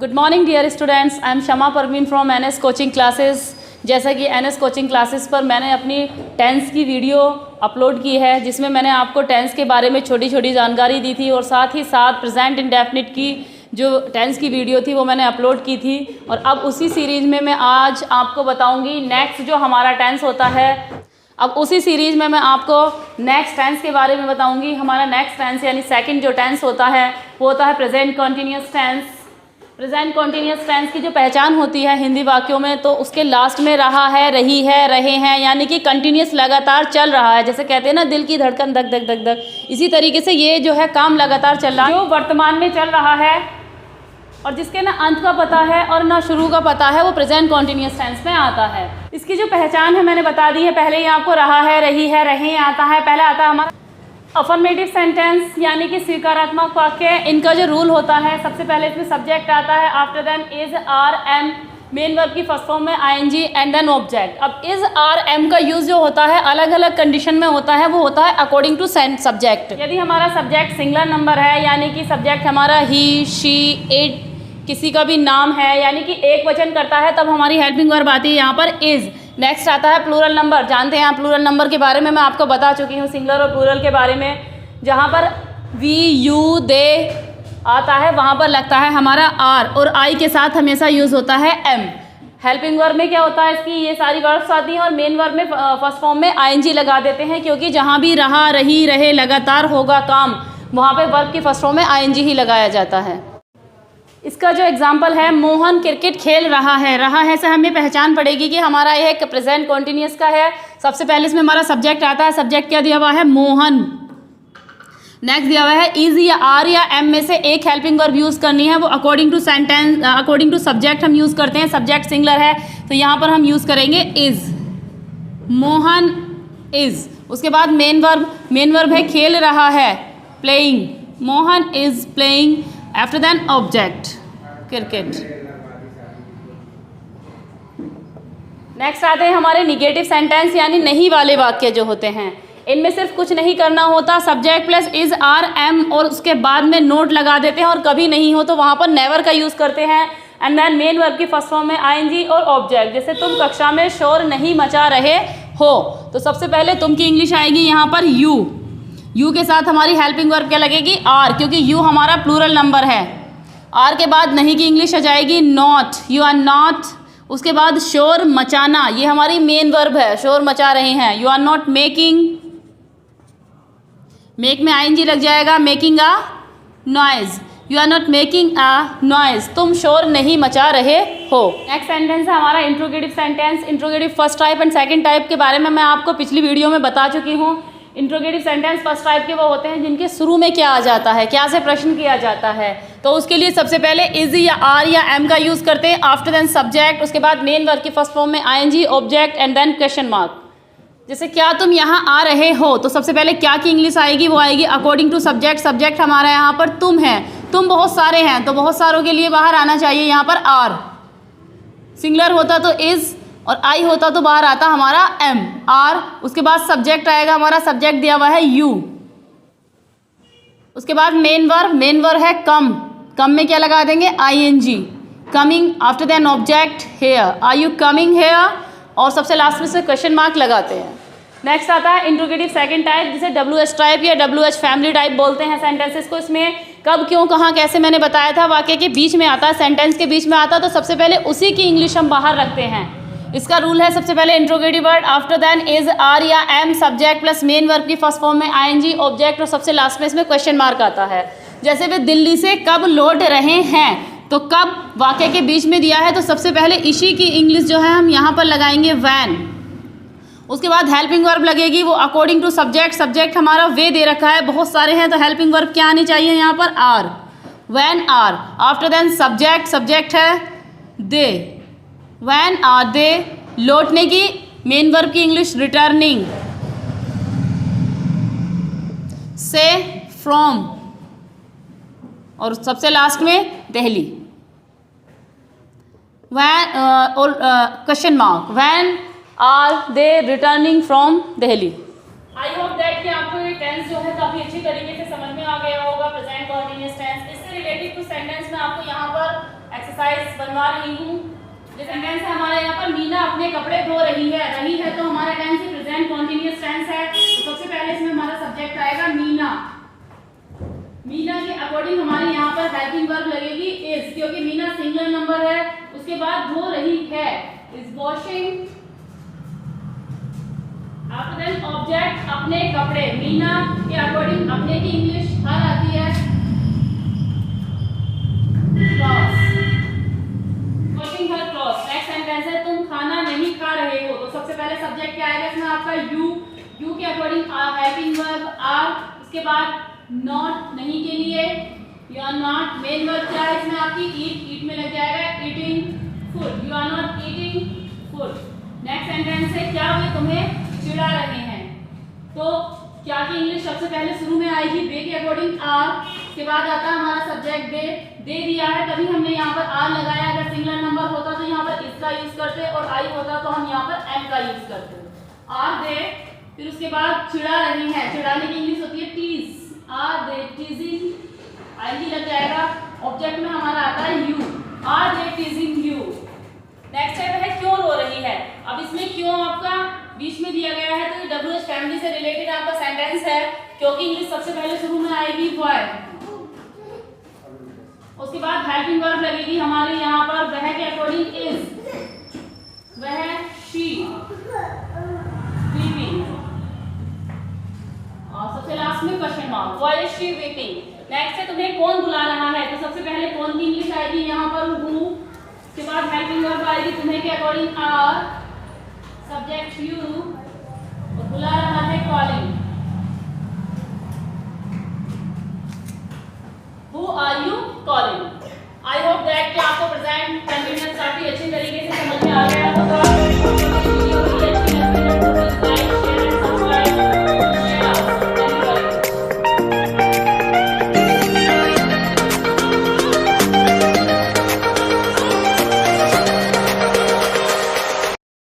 Good morning dear students, I am Shama Parveen from NS coaching classes. जैसा कि NS coaching classes पर मैंने अपनी टेंस की वीडियो अपलोड की है, जिसमें मैंने आपको टेंस के बारे में छोटी छोटी जानकारी दी थी और साथ ही साथ प्रेजेंट इंडेफिनिट की जो टेंस की वीडियो थी वो मैंने अपलोड की थी। और अब उसी सीरीज़ में मैं आज आपको बताऊंगी नेक्स्ट जो हमारा टेंस होता है। अब उसी सीरीज़ में मैं आपको नेक्स्ट टेंस के बारे में बताऊंगी। हमारा नेक्स्ट टेंस यानी सेकंड जो टेंस होता है वो होता है present continuous tense. Present continuous tense की जो पहचान होती है हिंदी वाक्यों में, तो उसके लास्ट में रहा है, रही है, रहे हैं, यानी कि कंटिन्यूअस लगातार चल रहा है। जैसे कहते हैं ना दिल की धड़कन धक धक धक धक, इसी तरीके से ये जो है काम लगातार चल रहा है, जो वर्तमान में चल रहा है और जिसके ना अंत का पता है और ना शुरू का पता है, वो प्रेजेंट कॉन्टीन्यूअस टेंस में आता है। इसकी जो पहचान है मैंने बता दी है पहले ही आपको। रहा है, रही है, रहे आता है। पहला आता है हमारा अफर्मेटिव सेंटेंस यानी कि स्वीकारात्मक वाक्य। इनका जो रूल होता है, सबसे पहले इसमें सब्जेक्ट आता है, after then is, are, am, main verb की फर्स्ट फॉर्म में आईएनजी एंड देन ऑब्जेक्ट। अब इज, आर, एम का यूज जो होता है अलग अलग कंडीशन में होता है, वो होता है अकॉर्डिंग टू सब्जेक्ट। यदि हमारा सब्जेक्ट सिंगुलर नंबर है यानी कि सब्जेक्ट हमारा ही, शी, इट, किसी का भी नाम है यानी कि एक वचन करता है, तब हमारी हेल्पिंग वर्ब आती है यहाँ पर इज। नेक्स्ट आता है प्लूरल नंबर। जानते हैं आप प्लूरल नंबर के बारे में मैं आपको बता चुकी हूँ, सिंगुलर और प्लूरल के बारे में। जहाँ पर वी, यू, दे आता है वहाँ पर लगता है हमारा आर, और आई के साथ हमेशा यूज़ होता है एम। हेल्पिंग वर्ब में क्या होता है, इसकी ये सारी वर्ब्स आती हैं और मेन वर्ब में फर्स्ट फॉर्म में आईएनजी लगा देते हैं, क्योंकि जहाँ भी रहा, रही, रहे, लगातार होगा काम, वहाँ पर वर्ब की फर्स्ट फॉर्म में आईएनजी ही लगाया जाता है। इसका जो एग्जाम्पल है, मोहन क्रिकेट खेल रहा है। रहा है से हमें पहचान पड़ेगी कि हमारा यह एक प्रेजेंट कॉन्टीन्यूअस का है। सबसे पहले इसमें हमारा सब्जेक्ट आता है। सब्जेक्ट क्या दिया हुआ है, मोहन। नेक्स्ट दिया हुआ है इज या आर या एम में से एक हेल्पिंग वर्ब यूज़ करनी है, वो according to sentence, according to subject हम यूज़ करते हैं। सब्जेक्ट सिंगुलर है तो यहाँ पर हम यूज़ करेंगे इज, मोहन इज। उसके बाद मेन वर्ब है खेल रहा है, playing, Mohan is playing. After then object, cricket. Next आते हैं हमारे निगेटिव सेंटेंस यानी नहीं वाले वाक्य जो होते हैं। इनमें सिर्फ कुछ नहीं करना होता, subject plus is, are, am और उसके बाद में नोट लगा देते हैं, और कभी नहीं हो तो वहाँ पर नेवर का यूज़ करते हैं। एंड देन मेन वर्ब की फर्स्ट फॉर्म में आईएनजी और ऑब्जेक्ट। जैसे तुम कक्षा में शोर नहीं मचा रहे हो, तो सबसे पहले तुम की इंग्लिश आएगी यहाँ पर यू। यू के साथ हमारी हेल्पिंग वर्ब क्या लगेगी, आर, क्योंकि यू हमारा प्लूरल नंबर है। आर के बाद नहीं की इंग्लिश आ जाएगी नॉट, यू आर नॉट। उसके बाद शोर मचाना, ये हमारी मेन वर्ब है, शोर मचा रहे हैं, you are not making. Make में आईएनजी लग जाएगा, making a noise, you are not making a noise, तुम शोर नहीं मचा रहे हो। नेक्स्ट सेंटेंस है हमारा interrogative sentence. Interrogative first type and second type के बारे में मैं आपको पिछली वीडियो में बता चुकी हूँ। इंट्रोगेटिव सेंटेंस फर्स्ट टाइप के वो होते हैं जिनके शुरू में क्या आ जाता है, क्या से प्रश्न किया जाता है, तो उसके लिए सबसे पहले इज या आर या एम का यूज़ करते हैं। आफ्टर देन सब्जेक्ट, उसके बाद मेन वर्ब की फर्स्ट फॉर्म में ING, object and then question mark. जैसे क्या तुम यहाँ आ रहे हो, तो सबसे पहले क्या की इंग्लिश आएगी, वो आएगी अकॉर्डिंग टू सब्जेक्ट। सब्जेक्ट हमारा यहाँ पर तुम है, तुम बहुत सारे हैं, तो बहुत सारों के लिए बाहर आना चाहिए यहाँ पर आर। सिंगुलर होता तो इज और आई होता तो बाहर आता हमारा एम, आर। उसके बाद सब्जेक्ट आएगा हमारा, सब्जेक्ट दिया हुआ है यू। उसके बाद मेन वर्ब है कम, कम में क्या लगा देंगे, ING, coming. After then object here, are you coming here, और सबसे लास्ट में से क्वेश्चन मार्क लगाते हैं। नेक्स्ट आता है इंट्रोगेटिव सेकंड टाइप, जिसे WH टाइप या WH फैमिली टाइप बोलते हैं सेंटेंसेस को। इसमें कब, क्यों, कहाँ, कैसे मैंने बताया था, वाक्य के बीच में आता है, सेंटेंस के बीच में आता है, तो सबसे पहले उसी की इंग्लिश हम बाहर रखते हैं। इसका रूल है, सबसे पहले interrogative word, after then is, are या am, subject plus main verb की फर्स्ट फॉर्म में आईएनजी, ऑब्जेक्ट और सबसे लास्ट में इसमें क्वेश्चन मार्क आता है। जैसे वे दिल्ली से कब लौट रहे हैं, तो कब वाक्य के बीच में दिया है, तो सबसे पहले इसी की इंग्लिश जो है हम यहाँ पर लगाएंगे वैन। उसके बाद हेल्पिंग वर्ब लगेगी, वो अकॉर्डिंग टू सब्जेक्ट। सब्जेक्ट हमारा वे दे रखा है, बहुत सारे हैं, तो हेल्पिंग वर्ब क्या आनी चाहिए यहाँ पर, are, when are. After then subject है दे, वैन आर दे। लौटने की मेन वर्ब की इंग्लिश रिटर्निंग, से, फ्रॉम, और सबसे लास्ट में दिल्ली, वैन और question mark, when are they returning from Delhi. I hope that कि आपको ये टेंस जो है काफ़ी अच्छी तरीके से समझ में आ गया होगा, प्रेजेंट कॉन्टिन्यूअस टेंस। इससे रिलेटेड कुछ सेंटेंस मैं आपको यहाँ पर एक्सरसाइज बनवा रही हूँ। जो सेंटेंस है हमारे यहाँ पर, मीना अपने कपड़े धो रही है तो हमारा टेंस प्रेजेंट कॉन्टिन्यूअस टेंस है। तो सबसे पहले इसमें हमारा सब्जेक्ट आएगा मीना। मीना के अकॉर्डिंग हमारी यहाँ पर हेल्पिंग वर्ब लगेगी इज, क्योंकि मीना सिंगुलर नंबर है। उसके बाद धो रही है, is washing. After then object अपने कपड़े, मीना के अकॉर्डिंग अपने की इंग्लिश हर आती है, क्लॉथ्स, वॉशिंग हर क्लॉथ्स। नेक्स्ट सेंटेंस है तुम खाना नहीं खा रहे हो। तो सबसे पहले सब्जेक्ट क्या आएगा इसमें आपका यू के अकॉर्डिंग हेल्पिंग वर्ब आर। उसके बाद नॉट, नहीं के लिए, you are not. Main verb क्या है इसमें आपकी ईट में लग जाएगा, eating food, you are not eating food. Next sentence है क्या वे तुम्हें चिढ़ा रहे हैं। तो क्या की इंग्लिश सबसे पहले शुरू में आएगी दे के अकॉर्डिंग आर। उसके बाद आता है हमारा सब्जेक्ट दे दिया है तभी हमने यहाँ पर आर लगाया। अगर सिंगुलर नंबर होता तो यहाँ पर इसका यूज करते और आई होता तो हम यहाँ पर एम का यूज करते। आर दे, फिर उसके बाद चिढ़ा रही हैं, चिढ़ाने की इंग्लिश होती है टीज, आर दे टीजिंग, आई ही लग जाएगा। ऑब्जेक्ट में हमारा आता है you, are they teasing you. Next है वह क्यों रो रही है। अब इसमें क्यों आपका बीच में दिया गया है तो ये WH फैमिली से रिलेटेड आपका सेंटेंस है, क्योंकि इंग्लिश सबसे पहले शुरू में आएगी व्हाई। उसके बाद हेल्पिंग वर्ब लगेगी हमारे यहाँ पर वह के अकॉर्डिंग इज, वह शी, वीपिंग, और सबसे लास्ट में question mark, why is she weeping. Next है तुम्हें कौन बुला रहा है। तो सबसे पहले कौन की इंग्लिश आएगी यहाँ पर हु। उसके बाद हेल्पिंग वर्ब आएगी तुम्हें के अकॉर्डिंग आर, सब्जेक्ट यू, और बुला रहा है calling, who are you calling. I hope that